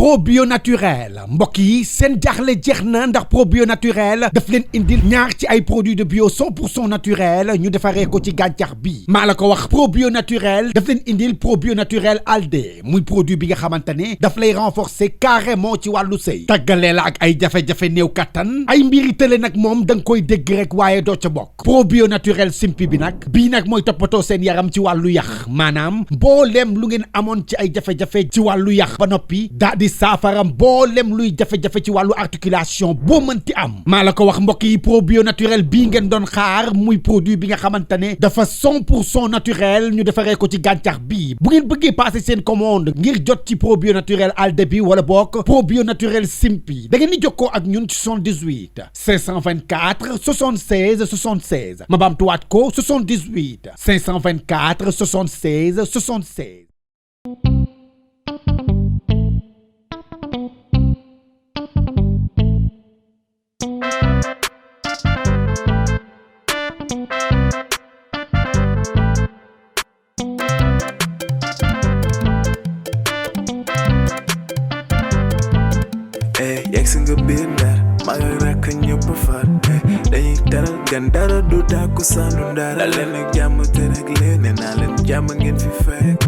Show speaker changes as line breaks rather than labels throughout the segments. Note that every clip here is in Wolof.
probio naturel mbokk yi seen jaaxle jeex na ndax probio naturel daf leen indil ñaar ci ay produits de bio 100% naturel ñu defaree ko ci gàncax bi maa la ko wax probio naturel daf leen indil probio naturel alde muy produit bi nga xamante ne daf lay renforcer carrément ci wàllu sëy tàggalee la ak ay jafe-jafe néew kattan ay mbiri tële nag moom da nga koy dégg rek waaye doo ca bokk probio naturel simpi bi nag bii nag mooy toppatoo seen yaram ci wàllu yax maanaam mbooleem lu ngeen amoon ci ay jafe-jafe ci wàllu yax ba noppi daa di saafara mbooleem luy jafe-jafe ci wàllu articulation boo mënti am maa la ko wax mbokk yi probio naturel bii ngeen doon xaar muy produit bi nga xamante ne dafa 100% naturel ñu defaree ko ci gàncax bii bu ngeen bëggee passer seen commande ngir jot ci probio naturel alde bi wala bokk probio naturel simpi da ngeen di jokkoo ak ñun ci 78 524 76 76 ma baamtuwaat ko 78 524 76 76.
Yegsi nga biir Ndar maa ngi rakk ñëpp far dañuy teral gan dara du tàkku saanu Ndar dal leen ak jàmm te rek leen nee naa leen jàmm ngeen fi fekk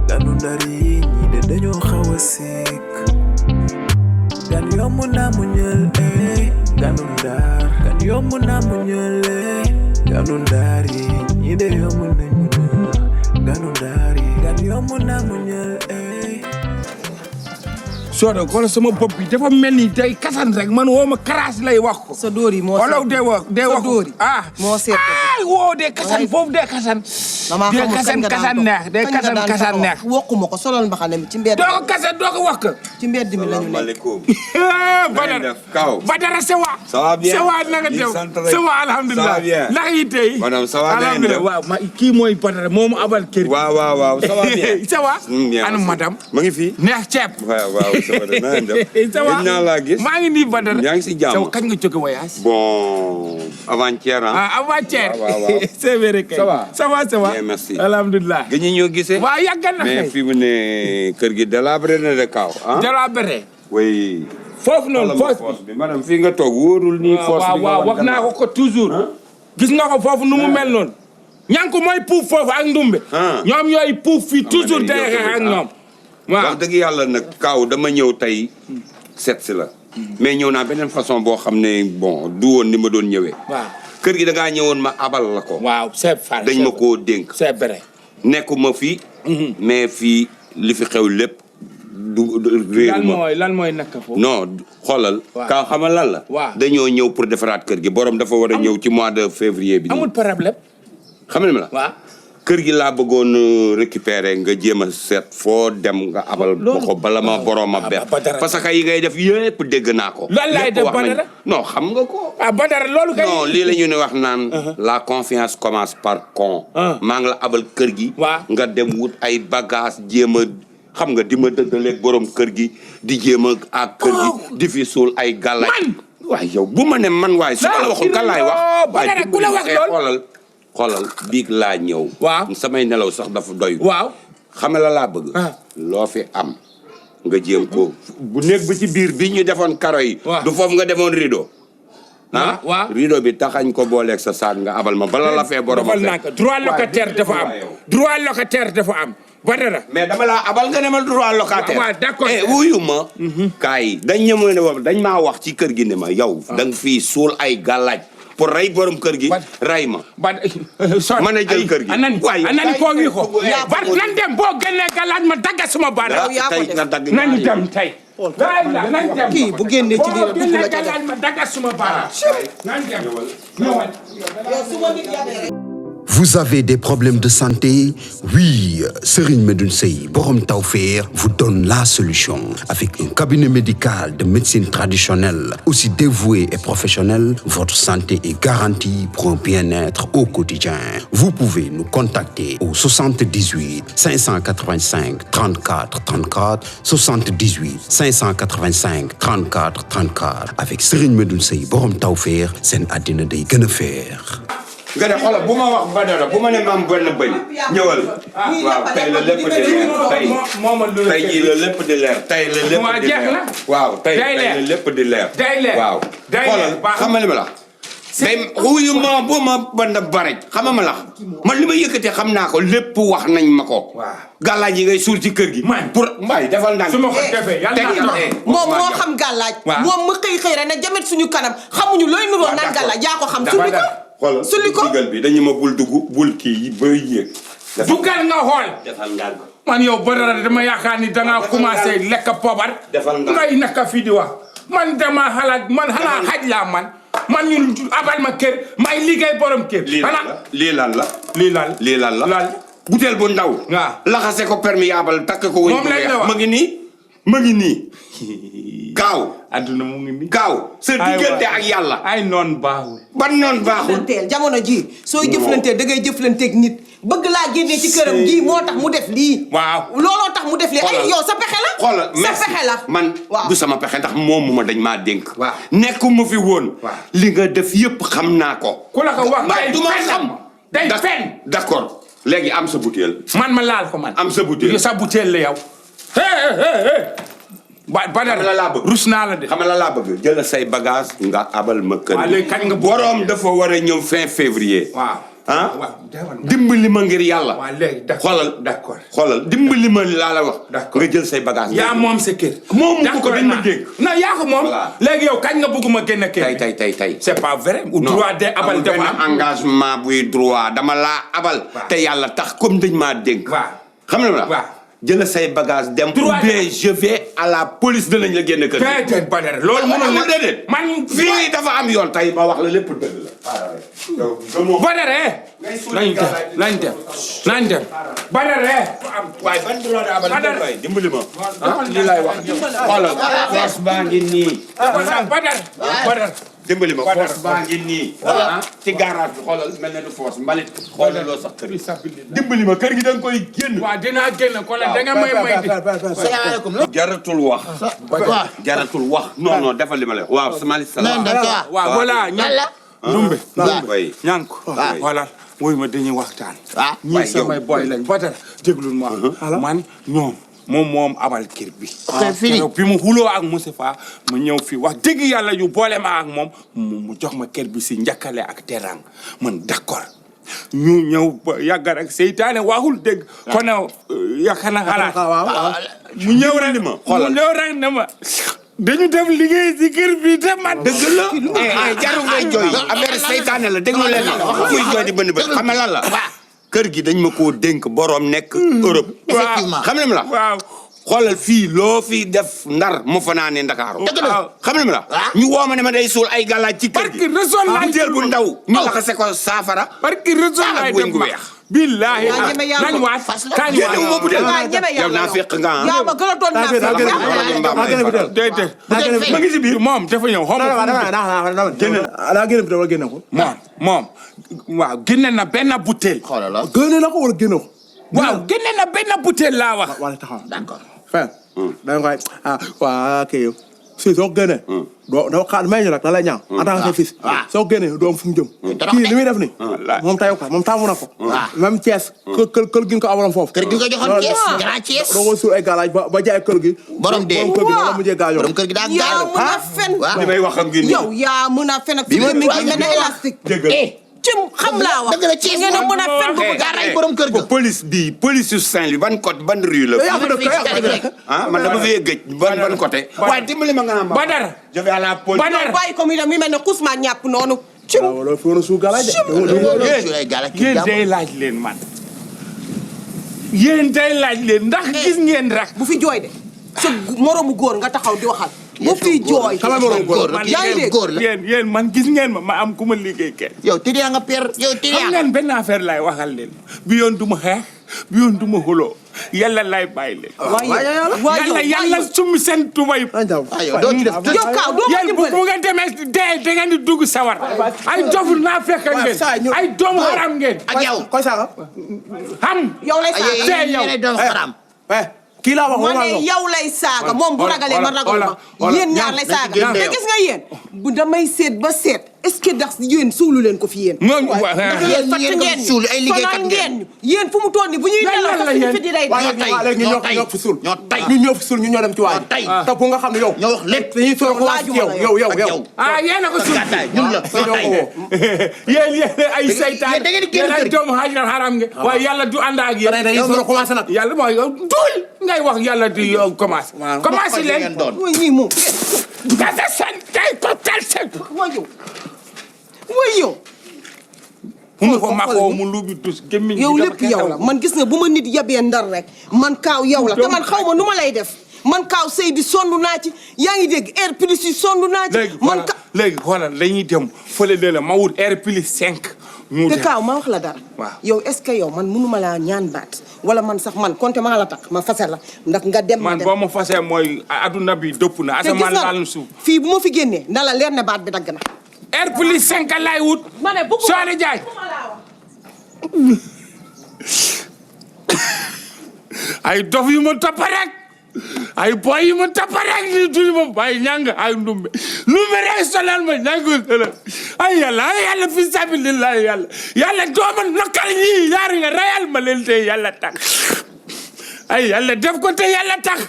ganu Ndar yi ñii de dañoo xaw a sikk gan yomb naa mu ñël ganu Ndar gan yomb naa mu ñël ganu Ndar yi ñii de yomb nañu ñël ganu Ndar yi gan yomb naa mu ñël
Soda xoolal sama bopp bi dafa mel ni day kasan rek man woo ma karaas lay wax ko.
sa dóor yi moo seet
wala day wax
moo seet
woo de kasan foofu de kasan.
damaa xamul
kasan neex de kasan neex.
wokkuma ko solal mbaxane mi ci mbedd.
doo ko kasan doo ko wax ko.
ci mbedd mi lañu nekk.
Badara Badara Sewa.
ça va bien
Sewa na nga dem Sewa alhamdulilah. naka yi tey.
madame ça va bien
alhamdulilah waaw ma kii mooy Badara moo ma abal kër.
waaw ça va bien.
Sewa. ana madame.
ma ngi fi.
neex ceeb.
waaw
ça va
naa laa gis.
maa ngi nii Badara.
yaa ngi si jàmm.
Sewa kañ nga jóge voyage.
bon avant-hier
avant-hier.
waaw.
c'est vrai kay. ça va
bien merci.
alhamdulilah.
gëj ñoo gisee.
waaw yàgg na
mais fi mu ne kër gi délabré na de kaw ah.
délabré.
oui.
foofu noonu
force bi madame fii nga toog wóorul nii. force bi
waaw wax naa ko toujours. gis nga ko foofu nu mu mel noonu. Niankou mooy puuf foofu ak Ndumbe. ñoom ñooy puuf fii toujours day xeex ak ñoom. waaw
wax dëgg yàlla nag kaaw dama ñëw tey seet si la. mais ñëw naa beneen façon boo xam ne bon du woon ni ma doon ñëwee.
waaw kër
gi da ngaa ñëwoon ma abal la ko.
waaw c'est vrai
dañ ma koo dénk.
c'est vrai.
nekkuma fii. mais fii li fi xew lépp du réeru ma.
lan mooy naka foofu.
non xoolal. kaaw xamal lan la.
waaw
dañoo ñëw pour defaraat kër gi borom dafa war a ñëw ci mois de février bi.
amul problème.
xam nga la.
waaw.
kër gi laa bëggoon récupérer nga jéem a seet foo dem nga abal ko bala ma borom a bex parce que yi ngay def yëpp dégg naa ko.
lan laay def Badara.
non xam nga ko.
Badara loolu kay.
non lii la ñu ne wax naan. la confiance commence par con. maa ngi la abal kër gi. nga dem wut ay bagages jéem a xam nga di ma dëddaleeg borom kër gi di jéem a ak kër gi di fi suul ay gàllaaj. waaye yow bu ma ne man waaye su ma la waxul kan laay wax.
Badara ku la wax lool
xoolal biig laa ñëw.
waaw
samay nelaw sax dafa doy.
waaw
xame la laa bëgg. loo fi am nga jéem ko. bu nekk ba ci biir bi ñu defoon karo yi. du foofu nga defoon rideau.
waaw
rideau bi taxañ ko booleeg sa saak nga abal ma bala la fee borom.
droit locataire dafa am. droit locataire dafa am. Badara.
mais dama laa abal nga ne ma droit locataire.
waaw d'accord
wuyu ma. kaay dañ ñëw ne woon dañ maa wax ci kër gi ne ma yow. da nga fii suul ay gàllaaj pour rey borom kër gi. ray ma. mën a jël kër gi.
anani koo wi ko. nan dem boo génnee gàllaaj ma dagga suma baara.
tey nga dagg
nañu dem tey. nañ dem
kii bu génnee ci biir dugg la
gàllaaj ma dagga suma baara. nañ dem.
Vous avez des problèmes de santé? Oui, Serigne Medoune Sey Borom Tawfekh vous donne la solution. Avec un cabinet médical de médecine traditionnelle, aussi dévoué et professionnel, votre santé est garantie pour un bien-être au quotidien. Vous pouvez nous contacter au 78 585 34 34, 78 585 34 34. Avec Serigne Medoune Sey Borom Tawfekh, seen àddina day gën a feex.
nga ne xoolal bu ma wax ba dara bu ma ne maam benn bëñ ñëwal waaw tey la lépp di leer tey jii la lépp di leer tey la lépp di leer waaw tey la lépp di leer waaw xoolal xam nga li ma la day wuyu ma bu ma band bare xam nga ma la man li ma yëkkatee xam naa ko lépp wax nañ ma ko gàllaaj yi ngay suul ci kër gi pour mbay defal ndànk
su ma ko defee
moom moo xam gàllaaj moom mu xëy rek na jamet suñu kanam xamuñu looy nuroo naan gàllaaj yaa ko xam sulli ko
digal bi dañu ma bul dugg bul kii yi ba yéeg
duggal nga xool
defal ndànk
man yow Badara dama yaakaar ni dangaa commencé lekk poobar ngay nekk fii di wax man dama xalaat man xanaa xaj laa man ñun abal ma kër may liggéey borom kër
lii lan la butéel bu ndaw laxase ko perméable takk ko wëñ bu weex ma ngi nii kaaw
adduna mu ngi nii
kaaw sa diggante ak yàlla
ay noon baaxul
ban noon baaxul
jamono ji sooy jëflanteel da ngay jëflanteeg nit bëgg laa génnee ci këram gi moo tax mu def lii looloo tax mu def lii ay yow sa pexe la
xoolal
sa pexe la
man du sama pexe ndax moomu ma dañ maa dénk nekkuma fi woon li nga def yëpp xam naa ko
ku la ko wax
du ma xam
day fen
d'accord léegi am sa butéel
man ma laal ko man
am sa butéel
sa butéel la yow Badara rus naa la de
xam la laa bëgg jël say bagage nga abal ma kër
kañ nga
borom dafa war a ñëw fin février dimbali ma ngir yàlla xoolal xoolal dimbali ma laa la wax nga jël say bagage
yaa moom sa kër
moom ko dañ ma dégg
non yaa ko moom léegi yow kañ nga bëgg ma génn kër
tey
c'est pas vrai ou droit de abal dafa
am engagement buy droit dama laa abal te yàlla tax comme dañ maa dénk xam na la jël say bagage dem ou bien je vais à la police danañ la génn kër
déedéet Badara loolu mënul la déedéet man
fii dafa am yoon tey ma wax la lépp dëgg la
Badara nañ dem Badara
waaye ban droit de abal dimbali ma li lay wax xoolal force baa ngi nii
Badara
dimbali ma force baa ngi nii ci garage bi xoolal mel na du force mbalit xoolal loo sax kër dimbali ma kër gi da nga koy génn
waaw dinaa génn ko la da nga may
salaamaaleykum jaratul wax jaratul wax non defal li ma lay waaw sama salaam
waaw voilà Ndumbe Niankou voilà woy ma dañuy waxtaan ñii samay boy lañ Badara déglul ma man ñoom moom abal kër bi bi mu xuloo ak Moustapha mu ñëw fii wax dëgg yàlla yu boole ma ak moom mu jox ma kër bi si njakkale ak terang man d'accord ñu ñëw ba yàgg rek seytaane waxul dëgg kon yaakaar na xalaat mu ñëw rek ne ma dañu def liggéey si kër bi te man
dëgg la jaru ngay jooy affaire seytaane la déglu leen fuy jooy di bënn bët xam nga lan la kër gi dañ ma koo dénk borom nekk Europe effectivement xam nga la
waaw
xoolal fii loo fii def Ndar mu fanaane Ndakaaru xam nga la ñu woo ma ne ma day suul ay galaaj ci kër gi butéel bu ndaw ñu laxase ko saafara
parce que réseau laay def ma billahi nañ waat kañ
waat butéel yow naa fekk nga
yaa ma gën a doon naa
déedéet ma ngi si biir moom dafa ñëw xaw
ala génne bi wala génne ko
moom waaw génne na benn butéel
génne na ko wala génne ko
waaw génne na benn butéel laa wax
wala taxaw d'accord Fekh da nga koy waa kii si soo génne doo xaar may ñu rek da lay ñaaw en tant que fils soo génne doo am fu mu jëm kii li muy def ni moom tayu ko moom taamu na ko même Thiès kër gi nga ko amoon foofu
kër gi nga joxoon Thiès grand Thiès
doo ko suul ay galaaj ba jaay kër gi
borom dee
kër gi wala mujjee gaañoo
borom kër gi daa
yaa mën a fen
li may wax ak ngeen
yow yaa mën a fen ak fi mi ngi mel ne élastique cim xam laa wax
dëgg la Thiès
ngeen a mën a fen bu
garay borom kër gi
police bi police su Saint-Louis ban côté ban rue la man dama fee gëj ban côté waaye dimbali ma nga
Badara
je vais à la police
Badara bàyyi ko mi mel ne xusma ñàpp noonu cim
wala fi woon suul galaaj
yéen day laaj leen man yéen day laaj leen ndax gis ngeen rak
bu fi jooy de sa moroomu góor nga taxaw di waxal bu fi jooy
xama moroomu góor
yéen man gis ngeen ma am ku ma liggéey kenn
yow tëddee nga per yow tëddee
xam ngeen benn affaire lay waxal leen bi yoon du ma xeex bi yoon du ma xuloo yàlla lay bàyyi leen yàlla summi seen tubay
doo ci def
yow kaaw doo
yéen bu ngeen demee dee da ngeen di dugg sawar ay doful naa fekk ngeen ay doomu xaram ngeen
ak yow
koy saaga
xam
yow lay saaga
yow
doomu xaram
kii laa wax
ma ne yow lay saaga moom bu ragalee ma ragal ma yéen ñaar lay saaga te gis nga yéen bu damay seet ba seet est-ce que ndax yéen suulu leen ko fi yéen.
non
ndax yéen fàtte ngeen
suul ay liggéeykat
ngeen yéen fu mu toll nii bu ñuy nelaw sax fi di day
ñoo fi suul ñoo fi suul ñu ñoo dem ci waay te bu nga xam ne yow
ñoo wax lépp
dañuy soo ko wax yow
yéen a ko suul
ñun la
yéen ay seytaan yéen ay doomu haram nga waaye yàlla du ànd ak yéen
dañuy soo commencé nag
yàlla mooy duul ngay wax yàlla di commencé leen
mooy ñii moom
gasa san tay ko tal sen
mooy yow
mu ko makoo mu lubi tus gémmiñ
yow lépp yow la man gis nga bu ma nit yabee ndar rek man kaaw yow la te man xaw ma nu ma lay def man kaaw sëy bi sonn naa ci yaa ngi dégg air plus yi sonn naa ci man
léegi xoolal dañuy dem fële de la ma wut air plus 5
te kaaw ma wax la dara yow est-ce que yow man mënuma laa ñaan baat wala man sax man konte maa la tax ma fase la ndax nga dem
man boo ma fasee mooy adduna bi dëpp na asamaan laal na suuf
fii bu ma fi génnee na la leer ne baat bi dagg na
air plus 5 laay wut
ma ne bëgg
Soane Jaay ay dof yu ma topp rek ay boy yu ma topp rek ni tuuti ma ay ñàng ay ndumbe rek solal ma ñàng solal ay yàlla fi sabilillah yàlla dooma nokkal ñii ñaar nga rayal ma leen te yàlla tax ay yàlla def ko te yàlla tax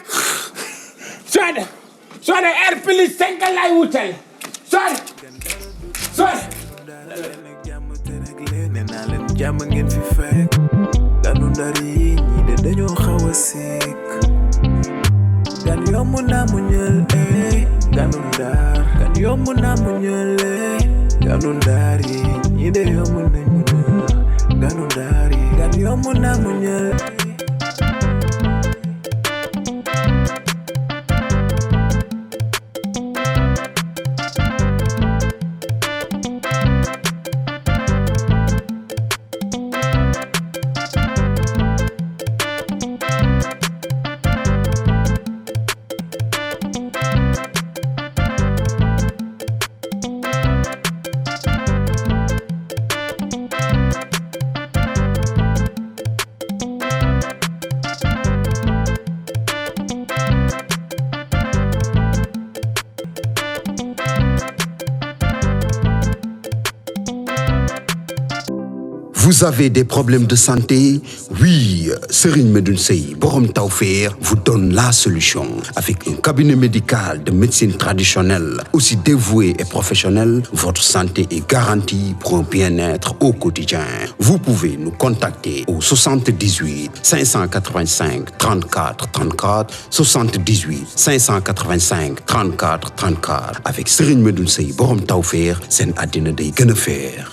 Soane air plus 5 lay wutal Soane
jàmm ngeen fi fekk Ganu Ndar yi ñii de dañoo xaw a sikk gan yomb naa mu ñël Ganu Ndar gan yomb naa mu ñël Ganu Ndar yi ñii de yomb nañ mu ñël Ganu Ndar yi gan yomb naa mu ñël
Vous avez des problèmes de santé? Oui, Serigne Medoune Sey, borom tawfeex, vous donne la solution. Avec un cabinet médical de médecine traditionnelle, aussi dévoué et professionnel, votre santé est garantie pour un bien-être au quotidien. Vous pouvez nous contacter au 78 585 34 34, 78 585 34 34. Avec Serigne Medoune Sey, borom tawfeex, seen àddina day gën a feex.